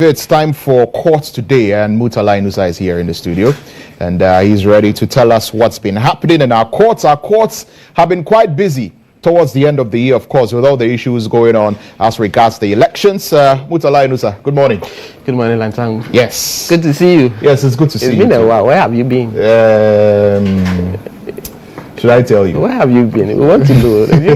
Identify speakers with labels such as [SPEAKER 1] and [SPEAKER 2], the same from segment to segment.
[SPEAKER 1] It's time for court today, and Murtala Inusah is here in the studio, and he's ready to tell us what's been happening in our courts. Our courts have been quite busy towards the end of the year, of course, with all the issues going on as regards the elections. Murtala Inusah, good morning.
[SPEAKER 2] Good morning, Lantang.
[SPEAKER 1] Yes.
[SPEAKER 2] Good to see you.
[SPEAKER 1] Yes, it's good to see you.
[SPEAKER 2] It's been a while. Where have you been?
[SPEAKER 1] Should I tell you?
[SPEAKER 2] Where have you been? We want to know. They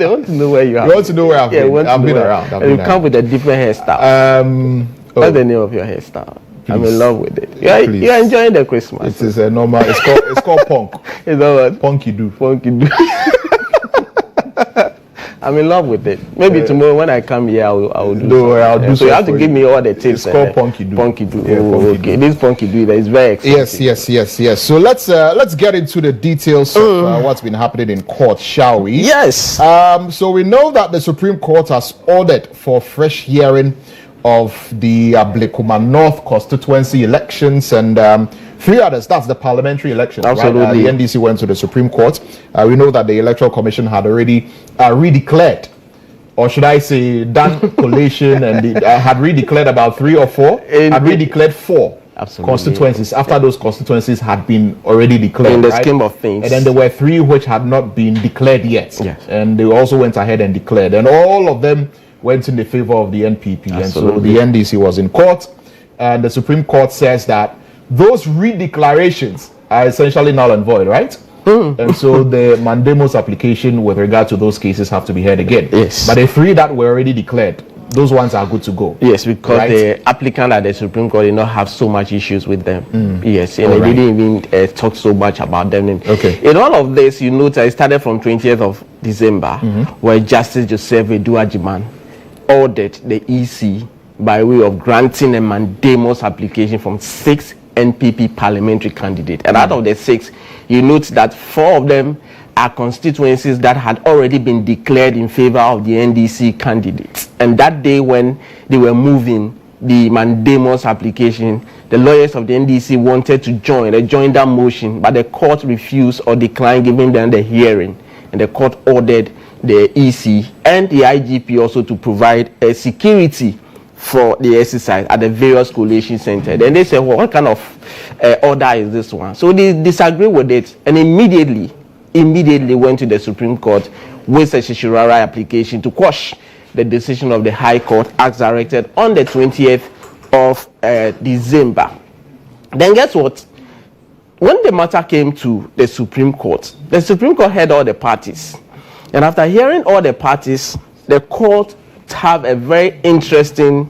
[SPEAKER 2] want to know where you are.
[SPEAKER 1] You want to know where I've been? I've been around.
[SPEAKER 2] And you come with a different hairstyle. What's the name of your hairstyle? Please. I'm in love with it. You're enjoying the Christmas.
[SPEAKER 1] It is a normal. It's called punk.
[SPEAKER 2] Is that what?
[SPEAKER 1] Punky do.
[SPEAKER 2] Punky do. I'm in love with it. Maybe tomorrow when I come here, I will do.
[SPEAKER 1] No, I'll do.
[SPEAKER 2] So you have to give me all the tips.
[SPEAKER 1] It's called punky do.
[SPEAKER 2] Punky do.
[SPEAKER 1] Yeah,
[SPEAKER 2] Okay. This punky do is very expensive.
[SPEAKER 1] Yes. So let's get into the details of what's been happening in court, shall we?
[SPEAKER 2] Yes.
[SPEAKER 1] So we know that the Supreme Court has ordered for fresh hearing of the Ablekuma North constituency elections and 3 others. That's the parliamentary elections.
[SPEAKER 2] Absolutely.
[SPEAKER 1] Right? The NDC went to the Supreme Court. We know that the Electoral Commission had already redeclared, or should I say, done collation and had redeclared about 3 or 4. Had redeclared 4 constituencies after those constituencies had been already declared.
[SPEAKER 2] In the scheme of things.
[SPEAKER 1] And then there were 3 which had not been declared yet.
[SPEAKER 2] Yes.
[SPEAKER 1] And they also went ahead and declared. And all of them went in the favor of the NPP.
[SPEAKER 2] Absolutely.
[SPEAKER 1] And so the NDC was in court. And the Supreme Court says that those redeclarations are essentially null and void, right? And so the mandamus application with regard to those cases have to be heard again.
[SPEAKER 2] Yes.
[SPEAKER 1] But the 3 that were already declared, those ones are good to go.
[SPEAKER 2] Yes, because
[SPEAKER 1] right?
[SPEAKER 2] the applicant at the Supreme Court did not have so much issues with them. Yes, and they didn't even talk so much about them.
[SPEAKER 1] Okay.
[SPEAKER 2] In all of this, you notice it started from 20th of December, where Justice Joseph Eduajiman ordered the EC by way of granting a mandamus application from 6 NPP parliamentary candidates. And out of the 6, you note that 4 of them are constituencies that had already been declared in favor of the NDC candidates. And that day when they were moving the mandamus application, the lawyers of the NDC wanted to join. They joined that motion, but the court refused or declined giving them the hearing. And the court ordered the EC and the IGP also to provide a security for the exercise at the various collation centers. Then they said, well, what kind of order is this one? So they disagree with it and immediately went to the Supreme Court with a Shishirara application to quash the decision of the High Court as directed on the 20th of December. Then guess what? When the matter came to the Supreme Court heard all the parties. And after hearing all the parties, the court have a very interesting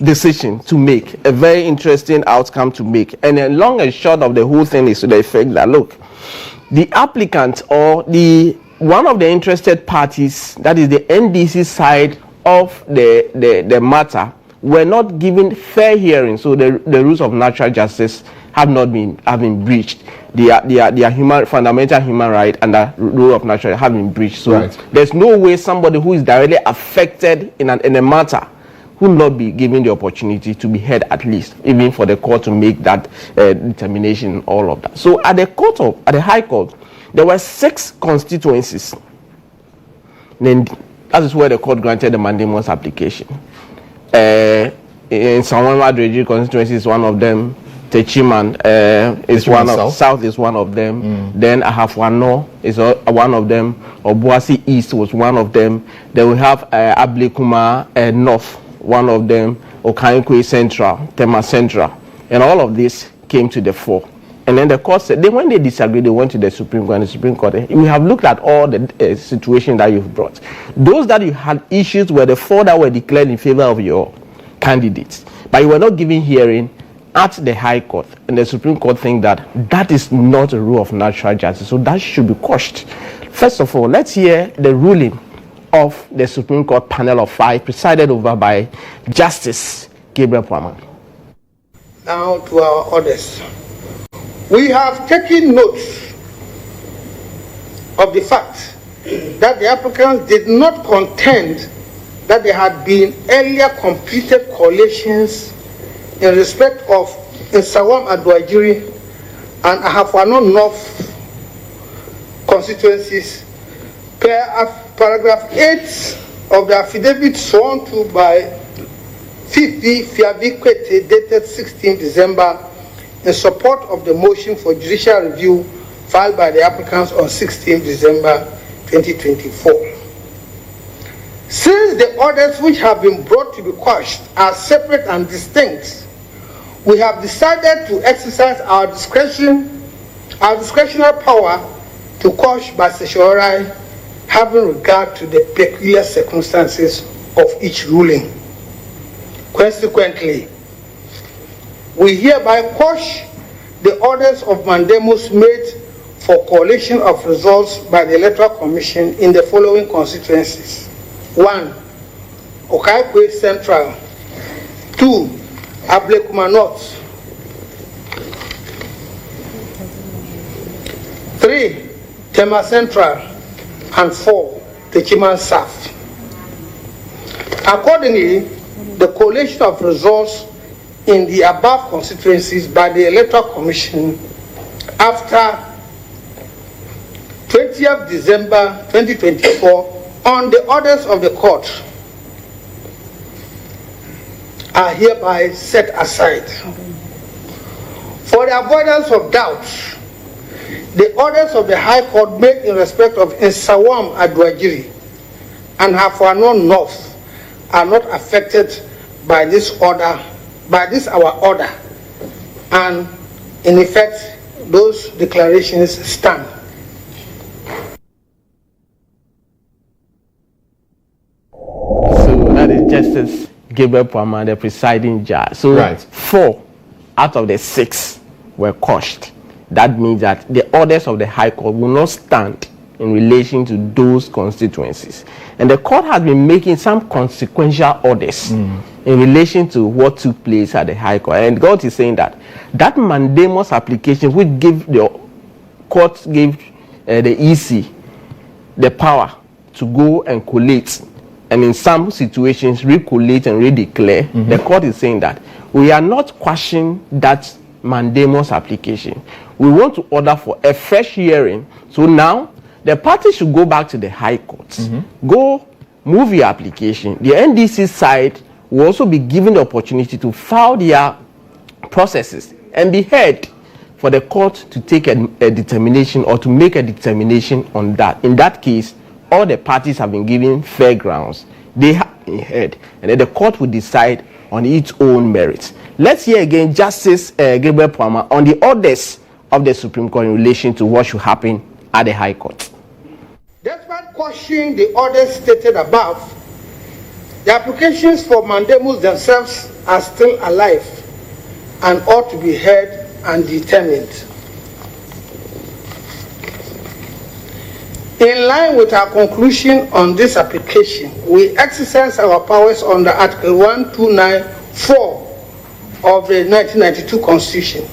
[SPEAKER 2] decision to make, a very interesting outcome to make. And the long and short of the whole thing is to the effect that, look, the applicant or one of the interested parties, that is the NDC side of the matter, were not given fair hearing. So the rules of natural justice have been breached. Their fundamental human right and the rule of natural have been breached. So there's no way somebody who is directly affected in a matter will not be given the opportunity to be heard, at least, even for the court to make that determination and all of that. So at the High Court, there were 6 constituencies. Then that is where the court granted the mandamus application. In Sawanwa Dreji constituency is one of them. Techiman is one of South is one of them. Then Ahafwano is one of them. Obuasi East was one of them. Then we have Ablekuma North, one of them. Okankwe Central, Tema Central, and all of this came to the fore. And then the court said, when they disagreed, they went to the Supreme Court. And the Supreme Court, we have looked at all the situations that you've brought. Those that you had issues were the 4 that were declared in favor of your candidates, but you were not given hearing at the High Court, and the Supreme Court think that is not a rule of natural justice, so that should be quashed. First of all, let's hear the ruling of the Supreme Court panel of 5 presided over by Justice Gabriel Pwaman.
[SPEAKER 3] Now to our orders. We have taken note of the fact that the applicants did not contend that there had been earlier completed collations in respect of Nsawam Adwajiri and Ahafwano North constituencies per paragraph 8 of the affidavit sworn to by Fifi Fiavikwete, dated 16 December, in support of the motion for judicial review filed by the applicants on 16 December 2024. Since the orders which have been brought to be quashed are separate and distinct, we have decided to exercise our discretionary power to quash by certiorari, having regard to the peculiar circumstances of each ruling. Consequently, we hereby quash the orders of mandamus made for collation of results by the Electoral Commission in the following constituencies. 1. Okaikwe Central. 2. Ablekuma North. 3. Tema Central. And 4. Techiman South. Accordingly, the collation of results in the above constituencies by the Electoral Commission after 20th December 2024 on the orders of the court are hereby set aside. For the avoidance of doubt, the orders of the High Court made in respect of Nsawam Adwajiri and Hafuanon North are not affected by this order, by this our order, and in effect those declarations stand.
[SPEAKER 2] So that is Justice Gabriel Pwama, the presiding judge. So
[SPEAKER 1] right.
[SPEAKER 2] 4 out of the 6 were quashed. That means that the orders of the High Court will not stand in relation to those constituencies. And the court has been making some consequential orders in relation to what took place at the High Court. And God is saying that that mandamus application which gave the court gave the EC the power to go and collate, and in some situations recollate and redeclare, the court is saying that we are not quashing that mandamus application. We want to order for a fresh hearing. So now the party should go back to the High Court, go move your application. The NDC side will also be given the opportunity to file their processes and be heard for the court to take a determination or to make a determination on that. In that case, all the parties have been given fair grounds. They have been heard, and then the court will decide on its own merits. Let's hear again Justice Gabriel Pwama on the orders of the Supreme Court in relation to what should happen at the High Court.
[SPEAKER 3] Despite quashing the orders stated above, the applications for mandamus themselves are still alive and ought to be heard and determined. In line with our conclusion on this application, we exercise our powers under Article 1294 of the 1992 Constitution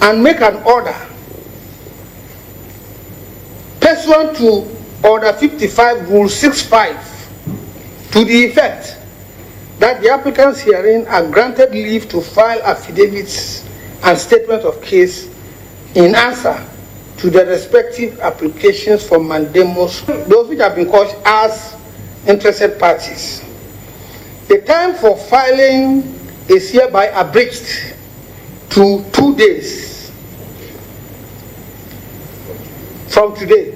[SPEAKER 3] and make an order pursuant to Order 55, Rule 65, to the effect that the applicants herein are granted leave to file affidavits and statements of case in answer to the respective applications for mandamus, those which have been called as interested parties. The time for filing is hereby abridged to 2 days from today.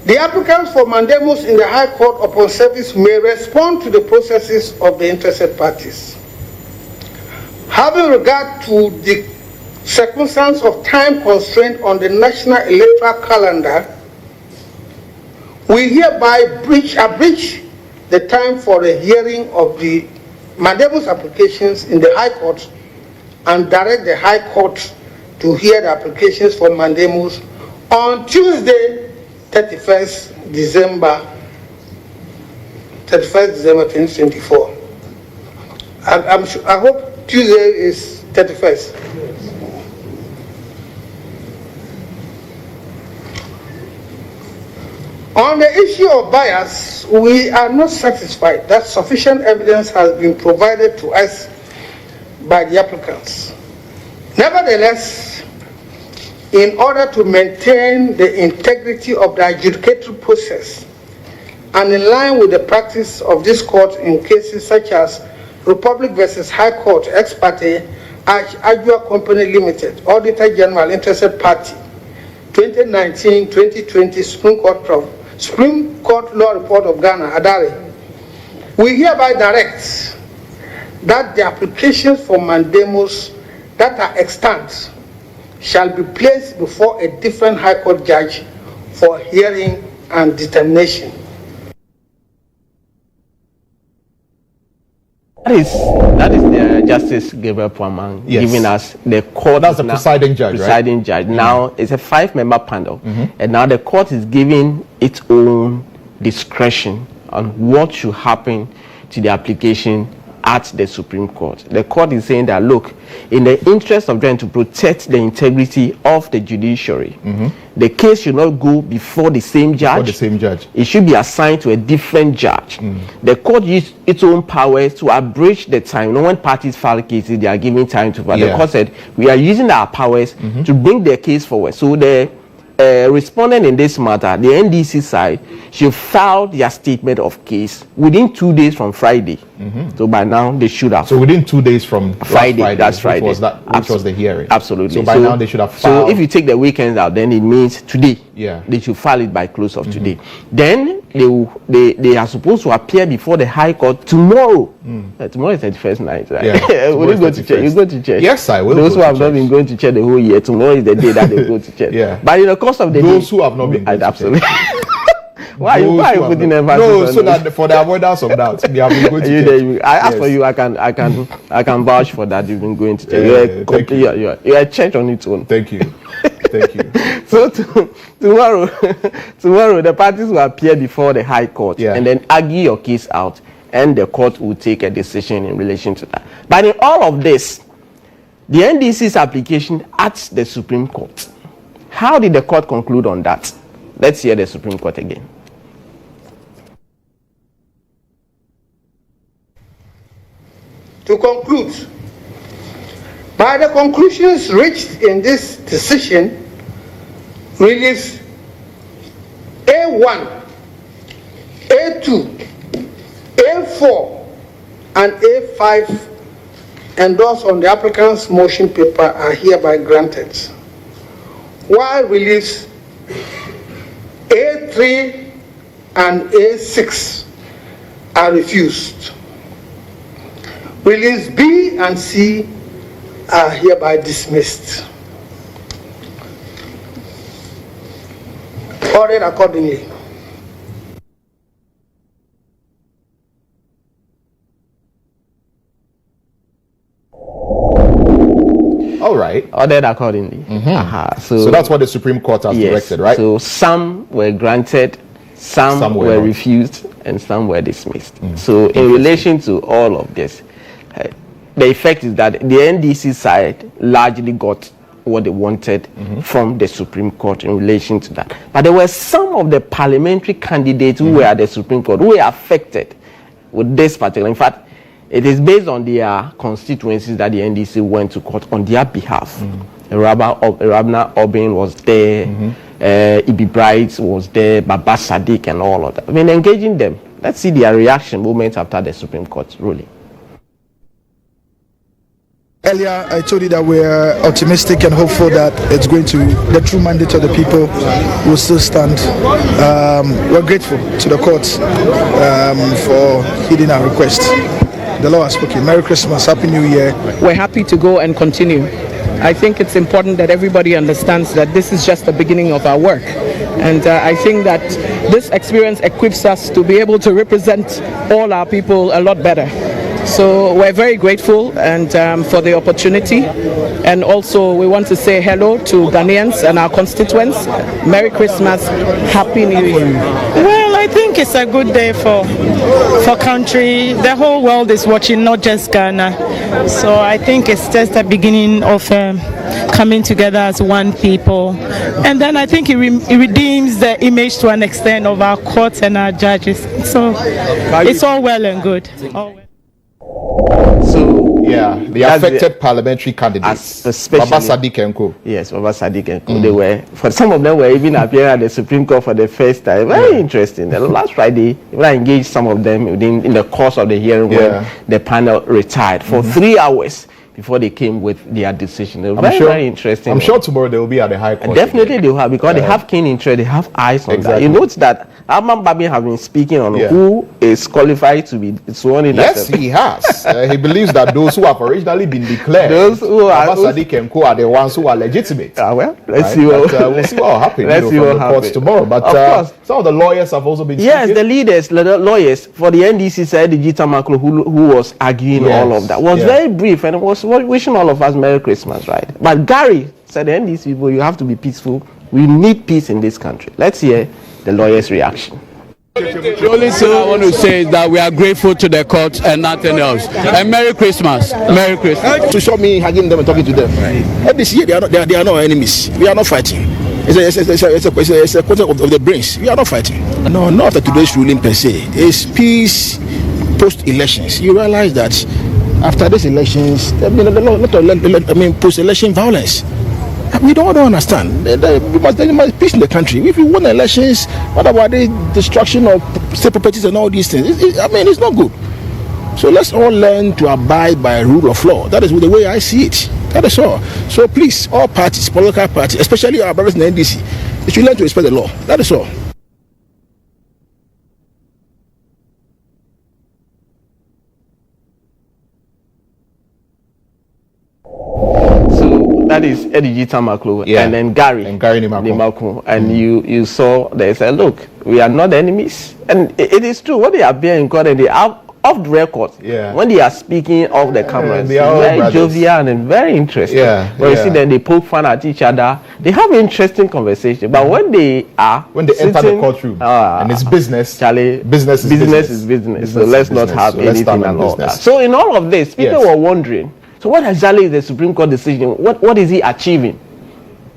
[SPEAKER 3] The applicants for mandamus in the High Court upon service may respond to the processes of the interested parties. Having regard to the circumstance of time constraint on the national electoral calendar, we hereby abridge the time for the hearing of the mandamus applications in the High Court and direct the High Court to hear the applications for mandamus on Tuesday, 31st December 2024. I hope Tuesday is 31st. On the issue of bias, we are not satisfied that sufficient evidence has been provided to us by the applicants. Nevertheless, in order to maintain the integrity of the adjudicatory process, and in line with the practice of this court in cases such as Republic versus High Court ex parte, Ajua Company Limited, Auditor General Interested Party, 2019-2020 Supreme Court Law Report of Ghana, Adare. We hereby direct that the applications for mandamus that are extant shall be placed before a different High Court judge for hearing and determination.
[SPEAKER 2] That is the Justice Gabriel Puamang giving us the court.
[SPEAKER 1] That's the presiding judge,
[SPEAKER 2] presiding judge. Now it's a 5-member panel, and now the court is giving its own discretion on what should happen to the application at the Supreme Court. The court is saying that, look, in the interest of trying to protect the integrity of the judiciary, the case should not go before the same judge. It should be assigned to a different judge. The court used its own powers to abridge the time. When parties file cases, they are giving time to file. The court said, we are using our powers to bring their case forward. So the respondent in this matter, the NDC side, should file their statement of case within 2 days from Friday. So by now they should have.
[SPEAKER 1] So within 2 days from
[SPEAKER 2] Friday, that's Friday.
[SPEAKER 1] Which was the hearing.
[SPEAKER 2] Absolutely.
[SPEAKER 1] So by now they should have filed.
[SPEAKER 2] So if you take the weekends out, then it means today. They should file it by close of today. Then they are supposed to appear before the High Court tomorrow. Tomorrow is the first night, right? Will you go to church? You go to church?
[SPEAKER 1] Yes, I will.
[SPEAKER 2] Those who have not been going to church the whole year, tomorrow is the day that they go to church. But in the course of the day,
[SPEAKER 1] those who have not been going
[SPEAKER 2] absolutely.
[SPEAKER 1] to church.
[SPEAKER 2] Why are you putting emphasis on
[SPEAKER 1] so that for the avoidance of doubt, they have been going to church.
[SPEAKER 2] As for you, I can vouch for that. You've been going to church. You're a church on its own.
[SPEAKER 1] Thank you. Thank you.
[SPEAKER 2] So tomorrow, the parties will appear before the High Court and then argue your case out, and the court will take a decision in relation to that. But in all of this, the NDC's application at the Supreme Court, how did the court conclude on that? Let's hear the Supreme Court again.
[SPEAKER 3] To conclude, by the conclusions reached in this decision, release A1, A2, A4, and A5 endorsed on the applicant's motion paper are hereby granted, while release A3 and A6 are refused. Release B and C are hereby dismissed. Ordered accordingly.
[SPEAKER 1] All right.
[SPEAKER 2] Ordered accordingly.
[SPEAKER 1] So that's what the Supreme Court has directed, right?
[SPEAKER 2] So some were granted, some were refused, and some were dismissed. So in relation to all of this, the effect is that the NDC side largely got what they wanted from the Supreme Court in relation to that. But there were some of the parliamentary candidates who were at the Supreme Court who were affected with this particular. In fact, it is based on their constituencies that the NDC went to court on their behalf. Rabna Obin was there, Ibi Bright was there, Baba Sadiq and all of that. I mean, engaging them. Let's see their reaction moments after the Supreme Court ruling.
[SPEAKER 4] Earlier, I told you that we're optimistic and hopeful that it's going to, the true mandate of the people will still stand. We're grateful to the courts for heeding our request. The law has spoken. Merry Christmas, Happy New Year.
[SPEAKER 5] We're happy to go and continue. I think it's important that everybody understands that this is just the beginning of our work. And I think that this experience equips us to be able to represent all our people a lot better. So we're very grateful and for the opportunity, and also we want to say hello to Ghanaians and our constituents. Merry Christmas, Happy New Year.
[SPEAKER 6] Well, I think it's a good day for country. The whole world is watching, not just Ghana. So I think it's just the beginning of coming together as one people. And then I think it redeems the image to an extent of our courts and our judges. So it's all well and good.
[SPEAKER 2] So
[SPEAKER 1] Yeah, the affected parliamentary candidates,
[SPEAKER 2] especially
[SPEAKER 1] Baba Sadiq and Co.
[SPEAKER 2] Yes, Baba Sadiq and Co. They were, for some of them, were even appearing at the Supreme Court for the first time. Very interesting. The last Friday, when I engaged some of them in the course of the hearing, when the panel retired for 3 hours before they came with their decision. It was very interesting.
[SPEAKER 1] I'm sure tomorrow they will be at the High Court.
[SPEAKER 2] Definitely they will have, because they have keen interest, they have eyes on that. You note that Arman Babi has been speaking on who is qualified to be sworn in.
[SPEAKER 1] Yes, he has. He believes that those who have originally been declared,
[SPEAKER 2] those who are
[SPEAKER 1] Sadiq and Co, are the ones who are legitimate.
[SPEAKER 2] Well, let's see what
[SPEAKER 1] we'll see what will happen.
[SPEAKER 2] Let's see what happens
[SPEAKER 1] tomorrow. But of course, some of the lawyers have also been
[SPEAKER 2] speaking.
[SPEAKER 1] Yes,
[SPEAKER 2] the leaders, the lawyers for the NDC said the GHOne who was arguing all of that was very brief and was wishing all of us Merry Christmas, right? But Gary said, the NDC people, you have to be peaceful. We need peace in this country. Let's hear the lawyer's reaction.
[SPEAKER 7] The only thing I want to say is that we are grateful to the court and nothing else. And Merry Christmas. Merry Christmas.
[SPEAKER 8] To show me hugging them and talking to them. And this year they are not enemies. We are not fighting. It's a question of the brains. We are not fighting. No, not after today's ruling per se. It's peace post-elections. You realize that after these elections, post-election violence. We don't understand. There must be peace in the country. If we won elections, what about the destruction of state properties and all these things? It's not good. So let's all learn to abide by rule of law. That is the way I see it. That is all. So please, all parties, political parties, especially our brothers in the NDC, they should learn to respect the law. That is all.
[SPEAKER 2] That is Eddie Tamaklo and then Gary Nimaklo. And you saw, they said, look, we are not enemies. And it is true, when they are being court and they are off the record, when they are speaking off the cameras,
[SPEAKER 1] they are
[SPEAKER 2] very jovial and very interesting. You see them, they poke fun at each other. They have interesting conversation. But when they
[SPEAKER 1] enter the courtroom and it's business,
[SPEAKER 2] Charlie,
[SPEAKER 1] business is business.
[SPEAKER 2] So let's not have anything and all that. So in all of this, people were wondering, so what exactly is the Supreme Court decision? What is he achieving?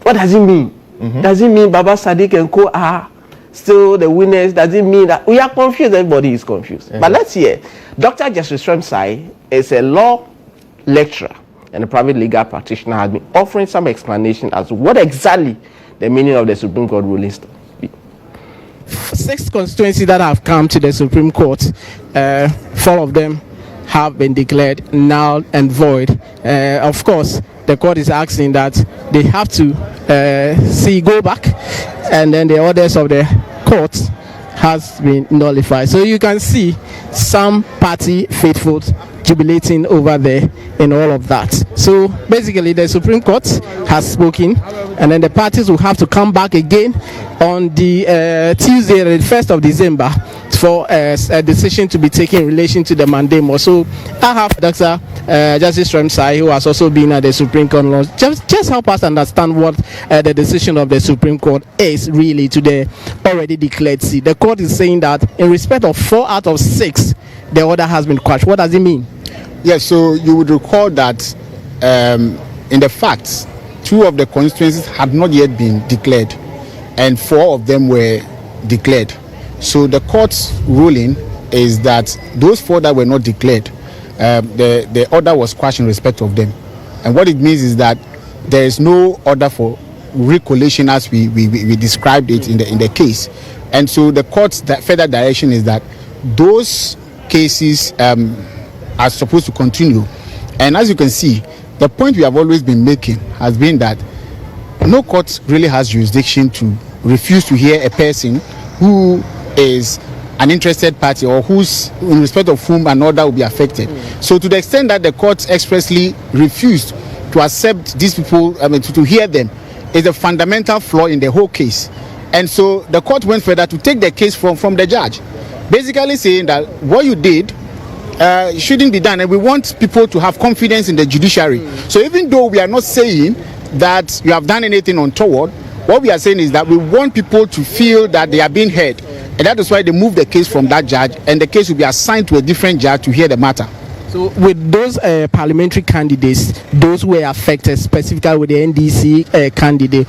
[SPEAKER 2] What does it mean? Does it mean Baba Sadiq and Co are still the winners? Does it mean that we are confused? Everybody is confused. But let's hear. Dr. Justice Remsai is a law lecturer and a private legal practitioner, has been offering some explanation as to what exactly the meaning of the Supreme Court ruling is.
[SPEAKER 5] 6 constituencies that have come to the Supreme Court, 4 of them have been declared null and void. Of course, the court is asking that they have to go back, and then the orders of the court has been nullified. So you can see some party faithfuls jubilating over there in all of that. So basically the Supreme Court has spoken, and then the parties will have to come back again on the Tuesday, the 1st of December, for a decision to be taken in relation to the mandate. So I have Dr. Justice Remsai, who has also been at the Supreme Court. Just help us understand what the decision of the Supreme Court is really to the already declared seat. The court is saying that in respect of 4 out of 6, the order has been quashed. What does it mean?
[SPEAKER 8] Yes, so you would recall that in the facts, 2 of the constituencies had not yet been declared, and 4 of them were declared. So the court's ruling is that those 4 that were not declared, the order was quashed in respect of them. And what it means is that there is no order for recollation as we described it in the case. And so the court's further direction is that those cases are supposed to continue. And as you can see, the point we have always been making has been that no court really has jurisdiction to refuse to hear a person who is an interested party or who's in respect of whom an order will be affected. So to the extent that the court expressly refused to accept these people, to hear them, is a fundamental flaw in the whole case. And so the court went further to take the case from the judge, basically saying that what you did shouldn't be done, and we want people to have confidence in the judiciary. So even though we are not saying that you have done anything untoward, what we are saying is that we want people to feel that they are being heard. And that is why they moved the case from that judge, and the case will be assigned to a different judge to hear the matter.
[SPEAKER 5] So with those parliamentary candidates, those who were affected, specifically with the NDC candidate,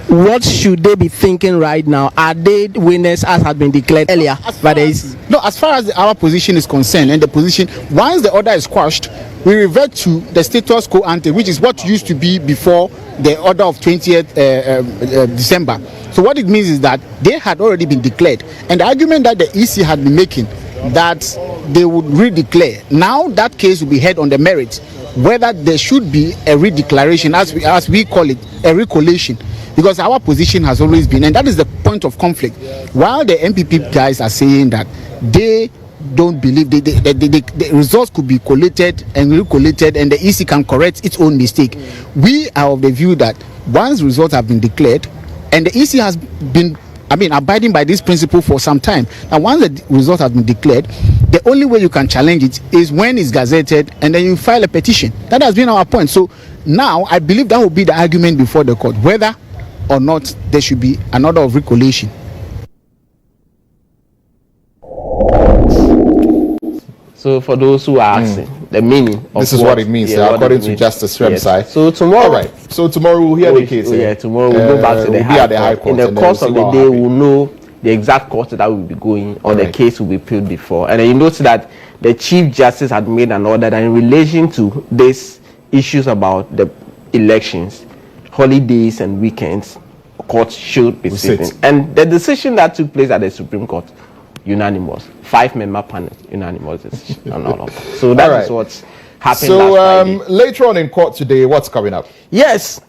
[SPEAKER 5] what should they be thinking right now? Are they winners as had been declared earlier?
[SPEAKER 8] As far as our position is concerned, and the position, once the order is quashed, we revert to the status quo ante, which is what used to be before the order of 20th December. So what it means is that they had already been declared, and the argument that the EC had been making that they would redeclare, now that case will be heard on the merits, whether there should be a redeclaration, as we call it, a recollation, because our position has always been, and that is the point of conflict. While the MPP guys are saying that they don't believe the results could be collated and recollated and the EC can correct its own mistake, we are of the view that once results have been declared and the EC has been abiding by this principle for some time, and once the result has been declared, the only way you can challenge it is when it's gazetted and then you file a petition. That has been our point. So now I believe that will be the argument before the court, whether or not there should be an order of recollation.
[SPEAKER 2] So for those who are asking the meaning of
[SPEAKER 1] this is what it means, according to Justice Remsai.
[SPEAKER 2] Yes. So tomorrow,
[SPEAKER 1] all right. So tomorrow we'll hear the case.
[SPEAKER 2] Yeah, tomorrow we'll go back to the High Court. In the course of the day, we'll know the exact court that will be going, or the case will be appealed before. And then you notice that the Chief Justice had made an order that in relation to these issues about the elections, holidays and weekends, courts should be sitting. And the decision that took place at the Supreme Court, unanimous, 5-member panel, unanimous decision on all of that. So that is what's happened.
[SPEAKER 1] So later on in court today, what's coming up?
[SPEAKER 2] Yes,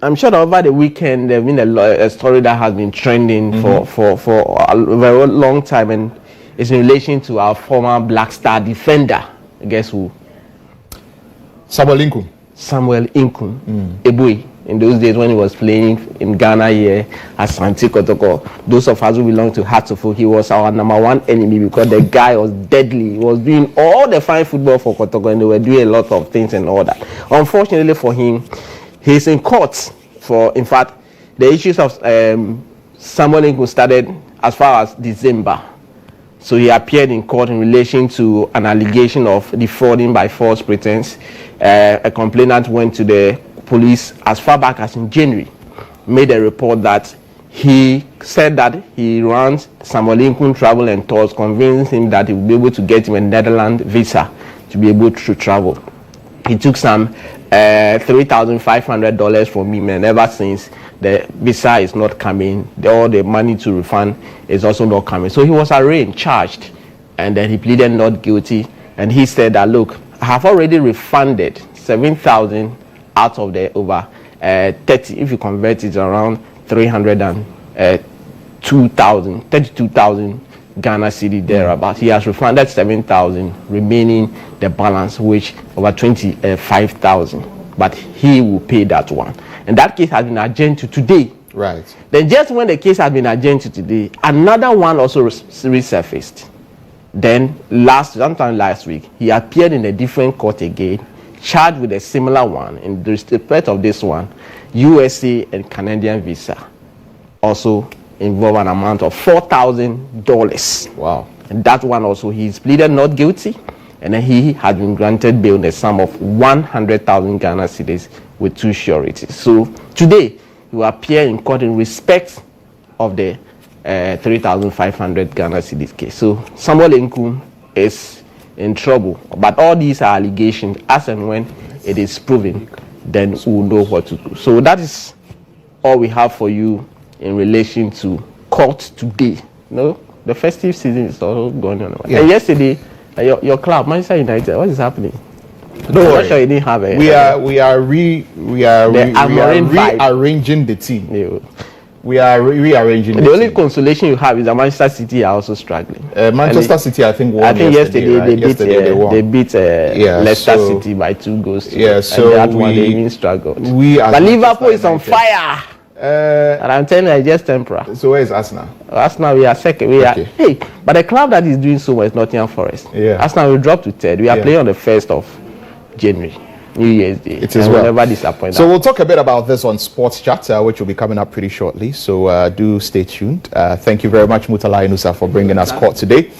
[SPEAKER 2] I'm sure that over the weekend there's been a story that has been trending for a very long time, and it's in relation to our former Black Star defender. Guess who?
[SPEAKER 1] Samuel Inkoom.
[SPEAKER 2] Ebui. In those days when he was playing in Ghana here at Santi Kotoko, those of us who belong to Hartlepool, he was our #1 enemy because the guy was deadly. He was doing all the fine football for Kotoko, and they were doing a lot of things and all that. Unfortunately for him, he's in court for, in fact, the issues of Samuel Inkoom started as far as December. So he appeared in court in relation to an allegation of defrauding by false pretense. A complainant went to the police as far back as in January, made a report that he said that he runs Samuel Inkoom Travel and Tours, convinced him that he would be able to get him a Netherlands visa to be able to travel. He took some $3,500 from him, and ever since the visa is not coming, all the money to refund is also not coming. So he was arraigned, charged, and then he pleaded not guilty. And he said that, look, I have already refunded 7,000 out of the over 30. If you convert it around 32,000 Ghana cedi thereabout. He has refunded 7,000, remaining the balance, which over 25,000. But he will pay that one. And that case has been adjourned to today.
[SPEAKER 1] Right.
[SPEAKER 2] Then just when the case has been adjourned to today, another one also resurfaced. Then sometime last week, he appeared in a different court again, charged with a similar one. In respect of this one, USA and Canadian visa also involve an amount of $4,000.
[SPEAKER 1] Wow.
[SPEAKER 2] And that one also, he's pleaded not guilty, and then he had been granted bail in the sum of 100,000 Ghana cedis with 2 sureties. So today, he will appear in court in respect of the 3,500 Ghana cedis case. So Samuel Inkoom is in trouble, but all these are allegations. As and when it is proven, then we'll know what to do. So that is all we have for you in relation to court today. The festive season is all going on. Yeah. And yesterday, your club, Manchester United, what is happening?
[SPEAKER 1] Don't worry.
[SPEAKER 2] Sure you didn't have a.
[SPEAKER 1] We are rearranging the team. Yeah. We are rearranging.
[SPEAKER 2] The only consolation you have is that Manchester City are also struggling.
[SPEAKER 1] Manchester City, I think, won.
[SPEAKER 2] I think yesterday
[SPEAKER 1] right?
[SPEAKER 2] they beat Leicester City by 2 goals.
[SPEAKER 1] Yeah, so
[SPEAKER 2] and that one they even struggled.
[SPEAKER 1] But
[SPEAKER 2] Liverpool is on fire. And I'm telling you, it's just temporary.
[SPEAKER 1] So where is Arsenal?
[SPEAKER 2] Arsenal, we are second. But the club that is doing so much is Nottingham Forest.
[SPEAKER 1] Yeah.
[SPEAKER 2] Arsenal will drop to 3rd. We are playing on the 1st of January. New Year's Day.
[SPEAKER 1] It is well.
[SPEAKER 2] Never disappoint.
[SPEAKER 1] So we'll talk a bit about this on Sports Chat, which will be coming up pretty shortly. So do stay tuned. Thank you very much, Murtala Inusah, for bringing us court today.